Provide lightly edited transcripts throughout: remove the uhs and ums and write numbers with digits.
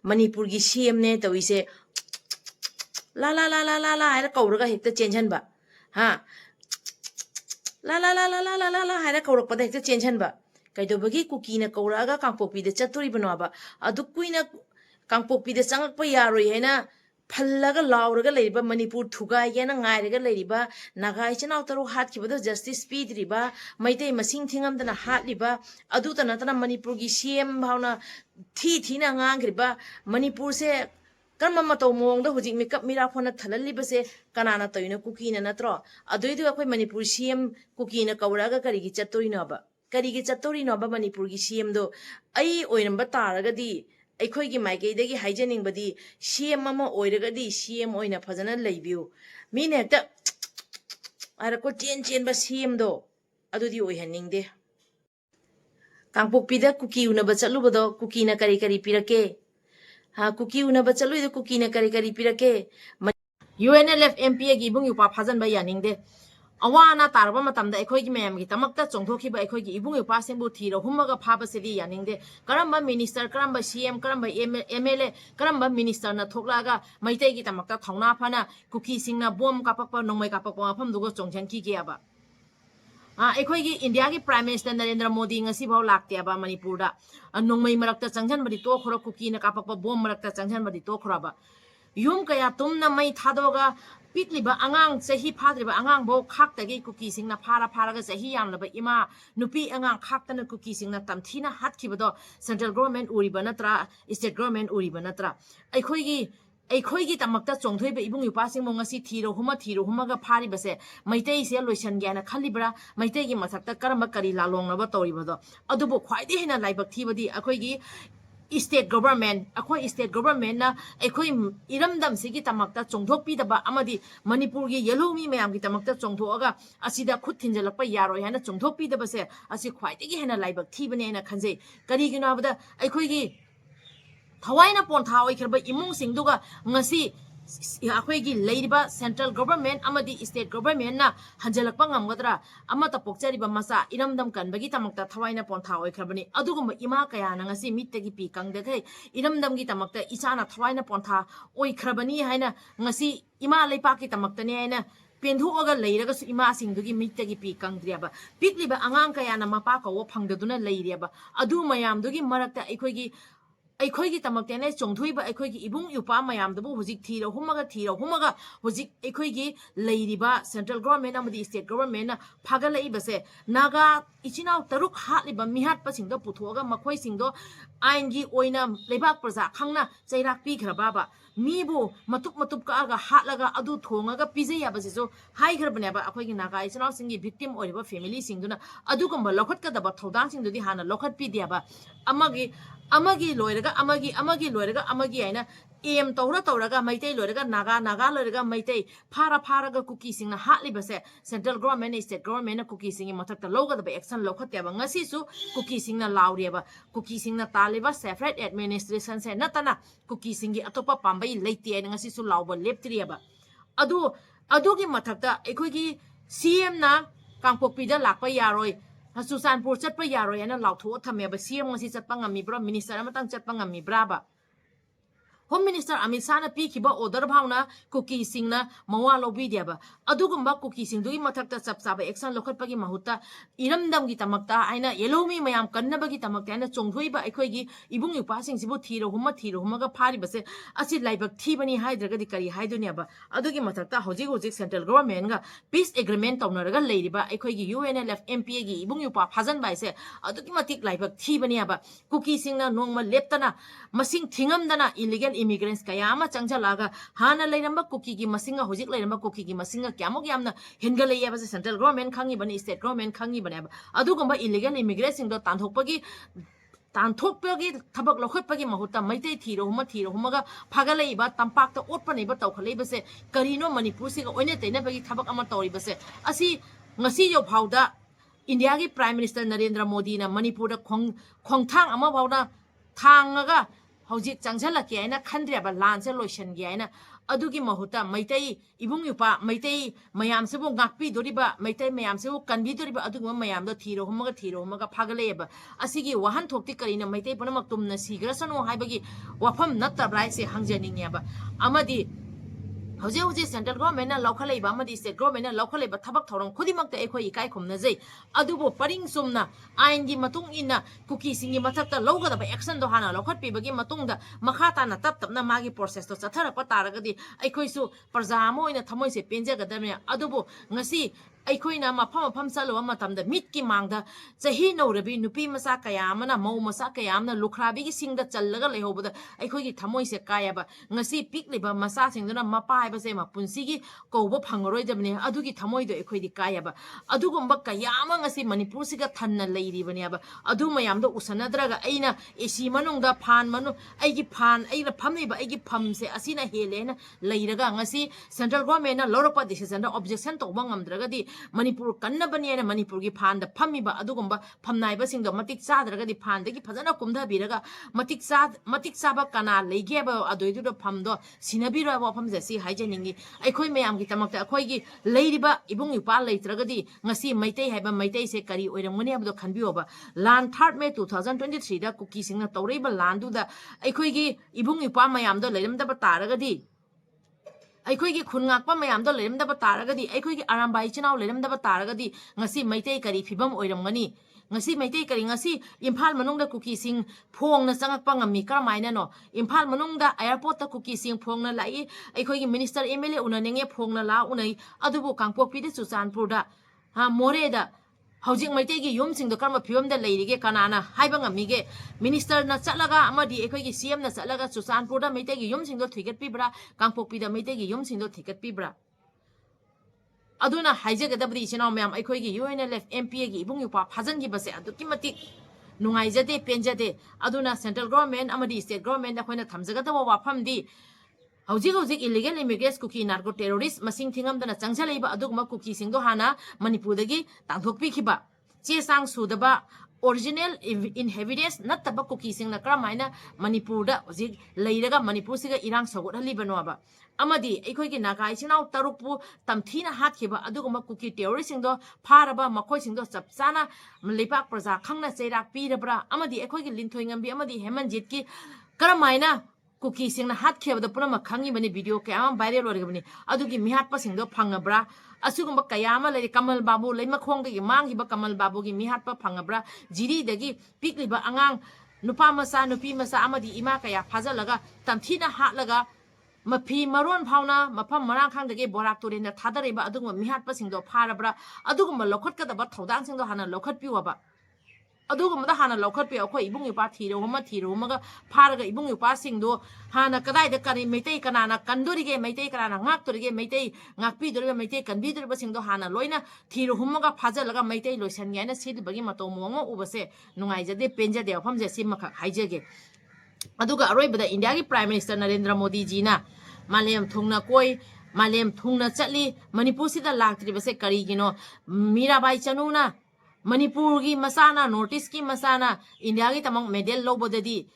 Manipur gi CM ne tawise la la la la la la haira kauraga hekta chenjan ba ha la la la la la la la haira kaurak pada hekta chenjan ba kaidobagi Kuki na kauraga kangpokpi de chaturi bano ba adu kuina kangpokpi de changak pa yaroi haina Phallaga lauraga leiriba Manipur thugai yana ngairaga leiriba nagai chanaw taru hat kibado justice speed riba maitei masing thingam dana hat liba adu tana tana Manipur gi CM bhauna thi na ngang riba Manipur se karma matau mong da hujik makeup mira phona thalaliba se kanana toina Kuki na natro adui du akhoi Manipur CM Kuki na kauraga karigi chatori na ba karigi chatori na ba Manipur gi CM do ai oiramba taraga di aikhoi gi maikei dagi haijaning badi CM mama oiragadi CM oina phajana leibiu mine hekta ara ko chen ba CM do adudi oi haning de kangpokpi da Kuki una ba chalu bodo Kuki na kari pirake ha Kuki una ba chalu de Kuki na kari pirake UNLF MP gi ibung yupa phajan ba yaning de awana tarba matamda aikhoi gi mayam gi tamakta chongthoki ba aikhoi gi ibung yupa sembu thiro humaga phaba sedi yaning de karamba minister karamba CM karamba MLA karamba minister na thoklaga maitai gi tamakta thongna phana Kuki singna bom kapakpa nongmai kapakpa pham dugo chongchen ki ge aba aikhoi gi India gi Prime Minister Narendra Modi ngasi bhaw lakte aba Manipur da nongmai marakta changjan bari to khora Kuki na kapakpa bom marakta changjan bari to khora ba yum kaya tumna mai thadoga pitliba angang sahi phadriba angang bo khaktagi Kuki singna pharaga sahi yamlaba ima nupi angang khaktana Kuki singna tamthina hatkibado central government uriba natra state government uriba natra aikhoi gi tamakta chongthoiba ibung yupa sing mongasi thiro huma ga phari base maitai se loisan gyana khalibra maitai gi mathakta karama kari lalong naba toribado adubo khwaidi hena laibak thibadi akhoi gi state government na aikhoi iramdam sigi tamakta chongthokpi daba amadi Manipur gi yellow mi mayam gi tamakta chongthoaga asida khut thinjalakpa yaroi hana chongthokpi daba se asi khwaidegi hena laibak thibane na khanjei kari gina bada aikhoi gi thawaina pontha oikhirba imung singduga ngasi aikhoi gi leiriba central government amadi state government na hanjalakpa ngamgadra amata pokchariba masa iramdam kanbagi tamakta thawaina pontha oikhrbani adugumba ima kaya na ngasi mittagi pi kangdekhai iramdam gi tamakta ichana thawaina pontha oikhrbani haina ngasi ima leipaki tamakta ne haina pendhuoga leiraga su ima singdugi mittagi pi kangdriaba pikliba angang kaya na mapa ko phangdaduna leiriaba adu mayamdugi marakta aikhoi gi tamakte ne chongthuiba aikhoi gi ibung yupa mayam dabu hujik thiro humaga hujik aikhoi gi leiriba central government amadi state government na phagalai base naga ichinaw taruk hatliba mihat pasing do puthoga makhoi singdo ain gi oina lebak praja khangna chairak pi khraba mibu matup ka aga hatlaga adu thongaga pijai abase so hai kharbane ba akhoi gi naga ichinaw singi victim oriba family singduna adugumba lokhat ka daba thodang singdudi hana lokhat pi diaba amagi loiraga amagi aina em tauraga maitai loiraga naga loiraga maitai pharaga Kuki singna hatli base central government state government na Kuki singi mathakta loga da action lokhatte ba ngasi su Kuki singna lauriaba Kuki singna taliba separate administration se natana Kuki singi atopa pambai leiti aina ngasi su lauba leptriaba adu gi mathakta aikhoi gi CM na kangpokpi da lakpa yaroi Susanpur chatpa yaroi ana lautho thameba CM ngasi chatpa ngamibra minister amatang chatpa ngamibra ba Home Minister Amit Shah na pikhiba order bhauna Kuki singna mawa lobi diaba adugumba Kuki singdugi mathakta chapchaba action lokhatpagi mahutta iramdam gi tamakta aina yelomi mayam kannabagi tamakta aina chongthoiba aikhoi gi ibung yupa sing sibu thiro huma ga phari base asi laibak thibani haidraga di kari haiduniaba adugi mathakta hojik central government ga peace agreement tawnaraga leiriba aikhoi gi UNLF MP gi ibung yupa phajan baise adugi matik laibak thibani aba Kuki singna nongma leptana masing thingamdana illegal immigrants kaya ama changjalaga hana leiramba Kuki gi masinga hojik leiramba Kuki gi masinga kyamok yamna hengalei ba central government khangi bani state government khangi bani adugumba illegal immigrants sing do tanthokpagi thabak lokhatpagi mahutta maitai thiro humaga phagalei ba tampakta otpani ba tawkhalei base karino Manipur siga oine teina bagi thabak ama tori base asi ngasi yo phauda India gi Prime Minister Narendra Modi na Manipur da khongthang ama phauda thangaga hojik changjala ke aina khandre ba lan se lotion ge aina adugi mahuta maitai ibung yupa maitai mayam se bo ngakpi doriba maitai mayam se bo kanbi doriba adugma mayam do thiro humaga phagale ba asigi wahan thokti karina maitai panamak tumna sigra sanu haibagi wafam natabrai se hangjaning ba amadi hौजे central government लौखलेबा state government लौखलेबा थबक थौरम खुदिमक एखोई इकाई खुमनजै अदुबो purring Sumana आइन की मतुंग इना कुकी सिंगी मथक्ता लौगदबा एक्शन दो हाना लौखटपिबगी मतुंगदा मखा ताना तप तपना मागी प्रोसेस तो चथरप तारगदी एखोइसु प्रजा अमा ओइना थमोइसे पेंजगदबने अदुबो ngasi aikhoi mafam salo matamda mit ki mangda chahi norabi nupi masa kayamana mau masa kayamna lukhrabi gi singda challaga lehobada aikhoi gi thamoi se kayaba ngasi pikliba masa singduna mapai ba se ma punsi gi kobo phangoroi dabne adu gi thamoi do aikhoi di kayaba adugumba kayama ngasi manipur siga thanna leiri bani aba adu mayam do usanadraga aina esi manungda phan manu aigi phan aina phamni ba aigi pham se asina helena leiraga ngasi central government na loropa decision da objection to bangamdraga di Manipur kanna bani na Manipur gi phan da phammi ba adugumba phamnai ba sing do matik chadraga di phan da gi phajana kumda biraga matik sa ba kana leige ba adoidu do pham do sinabi ro ba pham je si haijeningi aikhoi mayam gi tamakta akhoi gi leiriba ibung yupa leitraga di ngasi maitai haiba maitai se kari oiramuni abdo khanbio ba lan 3 May 2023 da Kuki singna tawreiba lan du da aikhoi gi ibung yupa mayam do leiram da ba taraga di aikhoi khun ngakpa mayam do lerem da ba taragadi aikhoi arambai chinau lerem da ba taragadi ngasi maitai kari phibam oiramgani ngasi maitai kari ngasi imphal manung da Kuki sing phong na changakpa ngami karmaina no imphal manung da airport ta Kuki sing phong na lai aikhoi minister MLA unanenge phong na la unai adubu kangpokpi de Chuchanpur da ha more da hojik maitai gi yum sing do karma phibam da leirige kanana haiba ngamige minister na chalaga amadi ekhoi gi CM na chalaga Chuchanpur da maitai gi yum sing do thiget pibra kangpokpi da maitai gi yum sing do thiget pibra aduna haijagadabdi chinaw mayam ekhoi gi UNLF MPA gi ibung yupa phajan gi base aduki matik nungai jade penjade aduna central government amadi state government da khoina thamjagadaba wafam di hojik illegal immigrants Kuki narco terrorist masing thingam dana changjalaiba adugma Kuki singdo hana Manipur dagi tangthokpi khiba che sang sudaba original inhabitants nataba Kuki singna kramaina Manipur da hojik leiraga Manipur siga irang sagot halibano ba amadi aikhoi gi nagai chinau tarukpu tamthina hatkhiba adugma Kuki terrorist singdo pharaba makhoi singdo chapchana lepak praja khangna cheirak pirabra amadi aikhoi gi linthoi ngambi amadi hemanjit ki kramaina Kuki singna hat khebada purama khangi bani video kaya viral origabani adugi mihat pasing do phangabra asugumba kayama le Kamal Babu le makhong gi mangi ba Kamal Babu gi mihat pa phangabra jiri dagi pikliba angang nupa masa nupi masa amadi ima kaya phajalaga tamthina hatlaga mapi maron phawna mafam marang khang dagi borak turin da thadariba aduguma mihat pasing do pharabra aduguma lokhot ka da ba thodang sing do hana lokhot piwa adugumada hana lokhot pe akhoi ibung yupa thiro maga pharaga ibung yupa singdo hana kadai da kari meitai kanana kandurige meitai kanana ngakturige meitai ngakpi doriga meitai kanbi doriba singdo hana loina thiro humaga phajalaga meitai loisan yaina silbagi mato mongo ubase nungai jade penjade afam je simaka haijege aduga aroibada India gi Prime Minister Narendra Modi ji na malem thungna koi malem thungna chatli Manipur sida laktribase karigino Mirabai chanuna Manipur gi masana notice ki masana India gi tamang medal lobodadi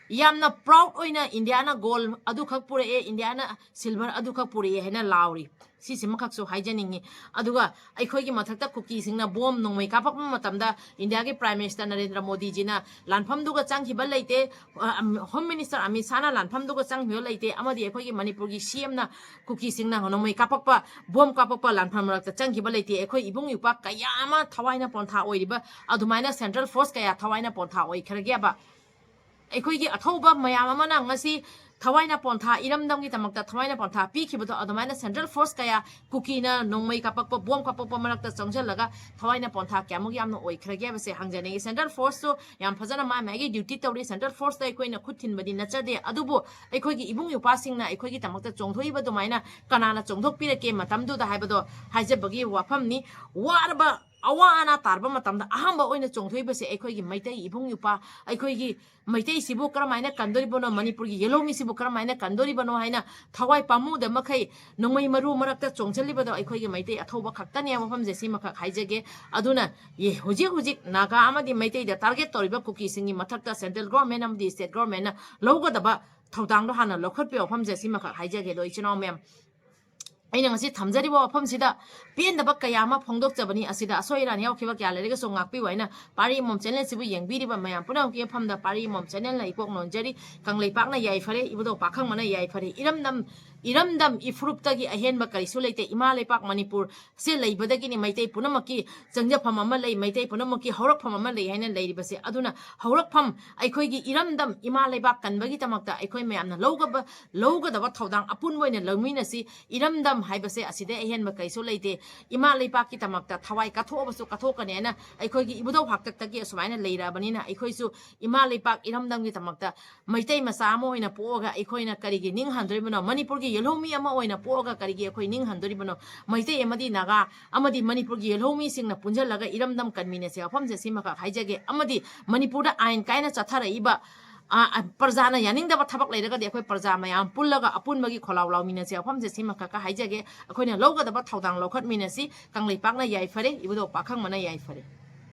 yamna proud oina India na gold adu khak pure e India na silver adu khak pure e hena lauri si simakhak so haijaningi aduga aikhoi gi mathakta Kuki singna bomb nongmai kapak matamda India gi Prime Minister Narendra Modi ji na lanpham duga changhiba leite Home Minister Amit Shah na lanpham duga changhyo leite amadi aikhoi gi Manipur gi CM na Kuki singna nongmai kapakpa bomb kapakpa lanpham rakta changhiba leite aikhoi ibung yupa kayama thawaina pontha oiriba adumaina Central Force kaya thawaina pontha oi khargia ba aikhoi gi athauba mayam amana ngasi thawaina pontha iramdamgi tamakta thawaina pontha pikhibato adumaina Central Force kaya Kuki na nongmai kapakpa bom kapakpa marakta changjallaga thawaina pontha kyamug yamna oikhragia base hangjane Central Force so yam phajana ma magi duty tawri Central Force dai koina khuthin badi nachade adubu aikhoi gi ibung yupa singna aikhoi gi tamakta chongthoi ba dumaina kanana chongthok pirake matamdu da haibado haijabagi wafamni warba awa ana tarba matamda ahamba oina chongthoibase aikhoi gi maitai ibung yupa aikhoi gi maitai sibu karamaina kandori bono manipur gi yellow mi sibu karamaina kandori bono haina thawai pamu da makai nongmai maru marakta chongchali bodo aikhoi gi maitai athoba khaktani amafam je sima khak haijage aduna ye hujik naga amadi maitai da target toriba kuki singi mathakta central government amdi state government na logadaba thodang do hana lokhatpe ofam je sima khak haijage do ichino mem aina ngasi thamjaribo afam sida pendaba kayama phongdokjabani asida asoirani yaukhiba kya lerega so ngakpi waina pari mom channel sibu yengbiriba mayam puna ki famda pari mom channel lai pok nonjari kanglei pakna yai fare ibudo pakhang mana yai fare iramdam ifruptagi ahenba karisu leite imalai pak manipur se leibadagi ni maitai punamaki jangja pham ama lei maitai punamaki haurak pham ama lei haina leiribase aduna haurak pham aikhoi gi iramdam imalai bak kanbagi tamakta aikhoi mayamna logaba thodang apun moina longmina si iramdam haibase aside ahenba karisu leite imalai pak ki tamakta thawai kathobasu kathokane na aikhoi gi ibudo haktaktagi sumaina leirabanina aikhoi su imalai pak iramdam gi tamakta maitai masa amo ina poga aikhoi na karigi ning handribano manipur gi yelhomi ama oina poga karigi aikhoi ning handribano maitai amadi naga amadi manipur gi yelhomi singna punjalaga iramdam kanmine se afam je sima ka haijage amadi manipur da ain kaina chathara iba parjana yaningdaba thabak leiraga de akhoi parja mayam pullaga apunbagi kholaw lawmina se afam je sima ka haijage akhoina logadaba thodang lokhat minasi kanglei pakna yai fare ibudo pakhang mana yai fare